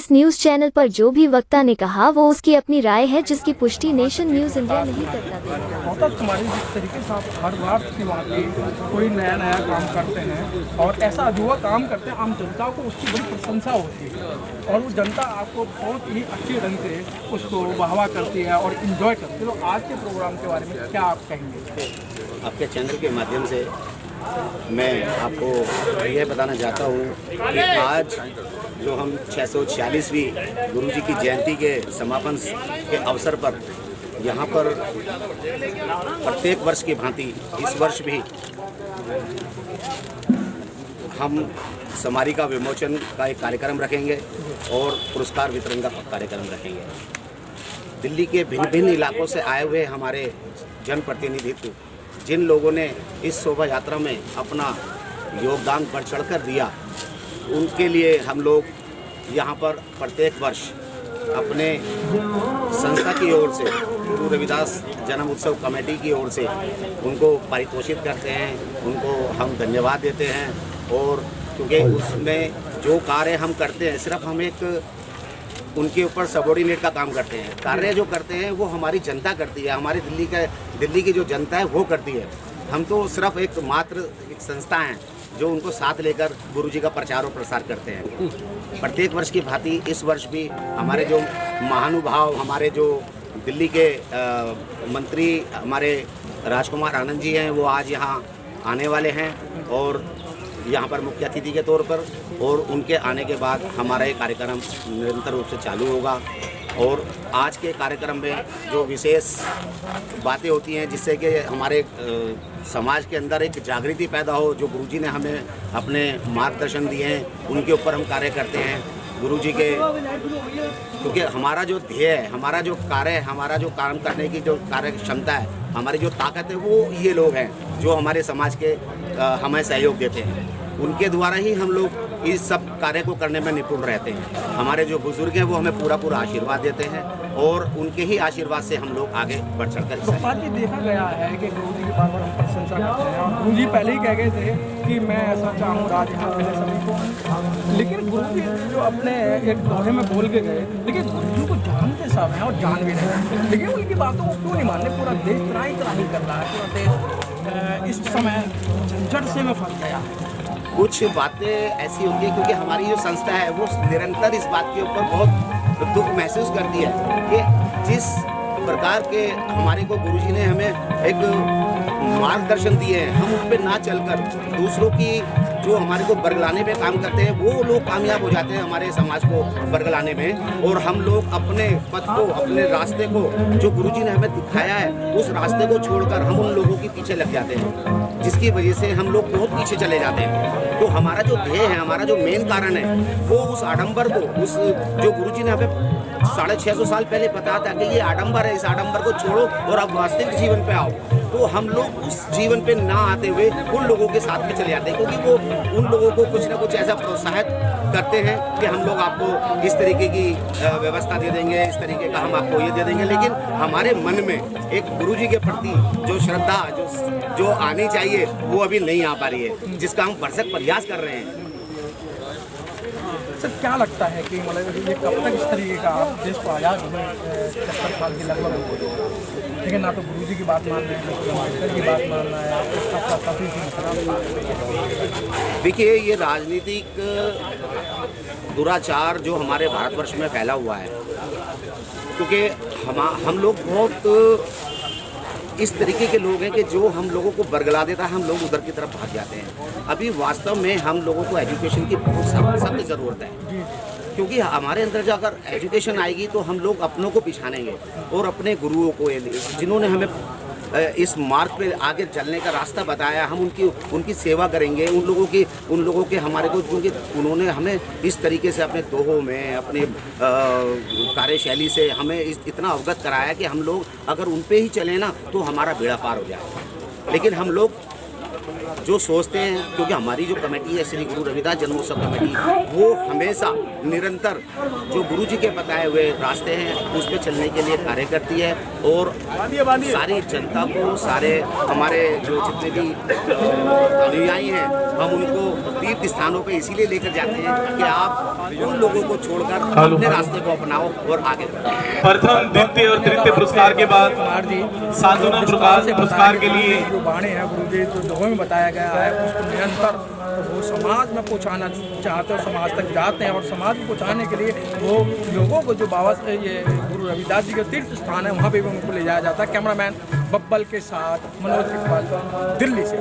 इस news channel पर जो भी वक्ता ने कहा वो उसकी अपनी राय है, जिसकी पुष्टि नेशन न्यूज इंडिया नहीं करता। बहुत तुम्हारी जिस तरीके से आप हर बार वहाँ के कोई नया नया काम करते हैं और ऐसा अधूरा काम करते हैं, आम जनता को उसकी बड़ी प्रशंसा होती है और वो जनता आपको बहुत ही अच्छे ढंग से उसको वाहवा करती है और इन्जॉय करती है। तो आज के प्रोग्राम के बारे में क्या आप कहेंगे? आपके चैनल के माध्यम से मैं आपको यह बताना चाहता हूँ कि आज जो हम 646वीं गुरुजी की जयंती के समापन के अवसर पर यहाँ पर प्रत्येक वर्ष की भांति इस वर्ष भी हम समारिका विमोचन का एक कार्यक्रम रखेंगे और पुरस्कार वितरण का कार्यक्रम रखेंगे। दिल्ली के भिन्न भिन्न इलाकों से आए हुए हमारे जनप्रतिनिधित्व जिन लोगों ने इस शोभा यात्रा में अपना योगदान बढ़ चढ़कर दिया, उनके लिए हम लोग यहाँ पर प्रत्येक वर्ष अपने संस्था की ओर से, गुरु रविदास जन्म उत्सव कमेटी की ओर से उनको पारितोषित करते हैं, उनको हम धन्यवाद देते हैं। और क्योंकि उसमें जो कार्य हम करते हैं सिर्फ हम एक उनके ऊपर सबॉर्डिनेट का काम करते हैं, कार्य जो करते हैं वो हमारी जनता करती है, हमारी दिल्ली की जो जनता है वो करती है। हम तो सिर्फ एक मात्र एक संस्था हैं जो उनको साथ लेकर गुरुजी का प्रचार और प्रसार करते हैं। प्रत्येक वर्ष की भांति इस वर्ष भी हमारे जो महानुभाव, हमारे जो दिल्ली के मंत्री हमारे राजकुमार आनंद जी हैं, वो आज यहाँ आने वाले हैं और यहाँ पर मुख्य अतिथि के तौर पर, और उनके आने के बाद हमारा ये कार्यक्रम निरंतर रूप से चालू होगा। और आज के कार्यक्रम में जो विशेष बातें होती हैं जिससे कि हमारे समाज के अंदर एक जागृति पैदा हो, जो गुरुजी ने हमें अपने मार्गदर्शन दिए हैं उनके ऊपर हम कार्य करते हैं। गुरुजी के क्योंकि हमारा जो ध्येय है, हमारा जो कार्य है, हमारा जो काम करने की जो कार्य क्षमता है, हमारी जो ताकत है, वो ये लोग हैं जो हमारे समाज के हमें सहयोग देते हैं। उनके द्वारा ही हम लोग इस सब कार्य को करने में निपुण रहते हैं। हमारे जो बुजुर्ग हैं वो हमें पूरा आशीर्वाद देते हैं और उनके ही आशीर्वाद से हम लोग आगे बढ़ चढ़कर। तो बाकी देखा गया है कि गुरुजी की बार हम प्रशंसा करते हैं और गुरुजी पहले ही कह गए थे कि मैं ऐसा चाहूँगा आज यहाँ मिले सभी को, लेकिन गुरुजी जो अपने एक दोहे में बोल के गए, लेकिन गुरुजी को जानते सब हैं और जान भी रहे, लेकिन उनकी बातों को क्यों नहीं मानने? पूरा देश त्राही कर रहा है, पूरा देश इस समय झंझट से में फंस गया। कुछ बातें ऐसी होती है क्योंकि हमारी जो संस्था है वो निरंतर इस बात के ऊपर बहुत दुख महसूस करती है कि जिस प्रकार के हमारे को गुरुजी ने हमें एक मार्गदर्शन दिए हैं, हम उन पर ना चलकर दूसरों की जो हमारे को बरगलाने पे काम करते हैं वो लोग कामयाब हो जाते हैं हमारे समाज को बरगलाने में, और हम लोग अपने पथ को, अपने रास्ते को जो गुरुजी ने हमें दिखाया है उस रास्ते को छोड़कर हम उन लोगों के पीछे लग जाते हैं, जिसकी वजह से हम लोग बहुत पीछे चले जाते हैं। तो हमारा जो ध्येय है, हमारा जो मेन कारण है वो उस आडंबर को, उस जो गुरुजी ने हमें 650 साल पहले बताया था कि ये आडंबर है, इस आडंबर को छोड़ो और अब वास्तविक जीवन पे आओ, तो हम लोग उस जीवन पे ना आते हुए उन लोगों के साथ में चले जाते हैं, क्योंकि वो उन लोगों को कुछ ना कुछ ऐसा प्रोत्साहित करते हैं कि हम लोग आपको इस तरीके की व्यवस्था दे देंगे, इस तरीके का हम आपको ये दे देंगे, लेकिन हमारे मन में एक गुरुजी के प्रति जो श्रद्धा जो आनी चाहिए वो अभी नहीं आ पा रही है, जिसका हम भरसक प्रयास कर रहे हैं। सर क्या लगता है कि मतलब ये कब तक इस तरीके का देश को आज़ाद हुए 70 साल के लगभग हो गए, लेकिन ना तो गुरुजी की बात मान रहे हैं, ना अम्बेडकर की बात मान रहा है, देखिए ये राजनीतिक दुराचार जो हमारे भारतवर्ष में फैला हुआ है, क्योंकि हम लोग बहुत इस तरीके के लोग हैं कि जो हम लोगों को बरगला देता है, हम लोग उधर की तरफ भाग जाते हैं। अभी वास्तव में हम लोगों को एजुकेशन की बहुत सख्त ज़रूरत है, क्योंकि हमारे अंदर जो अगर एजुकेशन आएगी तो हम लोग अपनों को पहचानेंगे और अपने गुरुओं को, जिन्होंने हमें इस मार्ग पे आगे चलने का रास्ता बताया, हम उनकी सेवा करेंगे। उन लोगों के हमारे को, क्योंकि उन्होंने हमें इस तरीके से अपने दोहों में, अपने कार्यशैली से हमें इतना अवगत कराया कि हम लोग अगर उन पे ही चले ना तो हमारा बेड़ा पार हो जाए। लेकिन हम लोग जो सोचते हैं, क्योंकि हमारी जो कमेटी है श्री गुरु रविदास जन्मोत्सव कमेटी, वो हमेशा निरंतर जो गुरु जी के बताए हुए रास्ते हैं उस पर चलने के लिए कार्य करती है। और सारी जनता को, सारे हमारे जो जितने भी अनुयायी हैं, हम उनको तीर्थ स्थानों पे इसीलिए लेकर जाते हैं कि आप उन लोगों को छोड़कर अपने रास्ते को अपनाओ और आगे बढ़ो। प्रथम, द्वितीय और तृतीय पुरस्कार के बाद कुमार जी साधुना पुरस्कार के लिए जो बाणी है गुरु जी जो दोहे में बताया गया है उसको निरंतर वो समाज में पहुंचाना चाहते हैं, समाज तक जाते हैं और समाज में पहुंचाने के लिए वो लोगों को जो बाबा ये गुरु रविदास जी के तीर्थ स्थान है वहाँ पे भी उनको ले जाया जाता है। कैमरामैन बब्बल के साथ मनोज तिकपाल, दिल्ली से।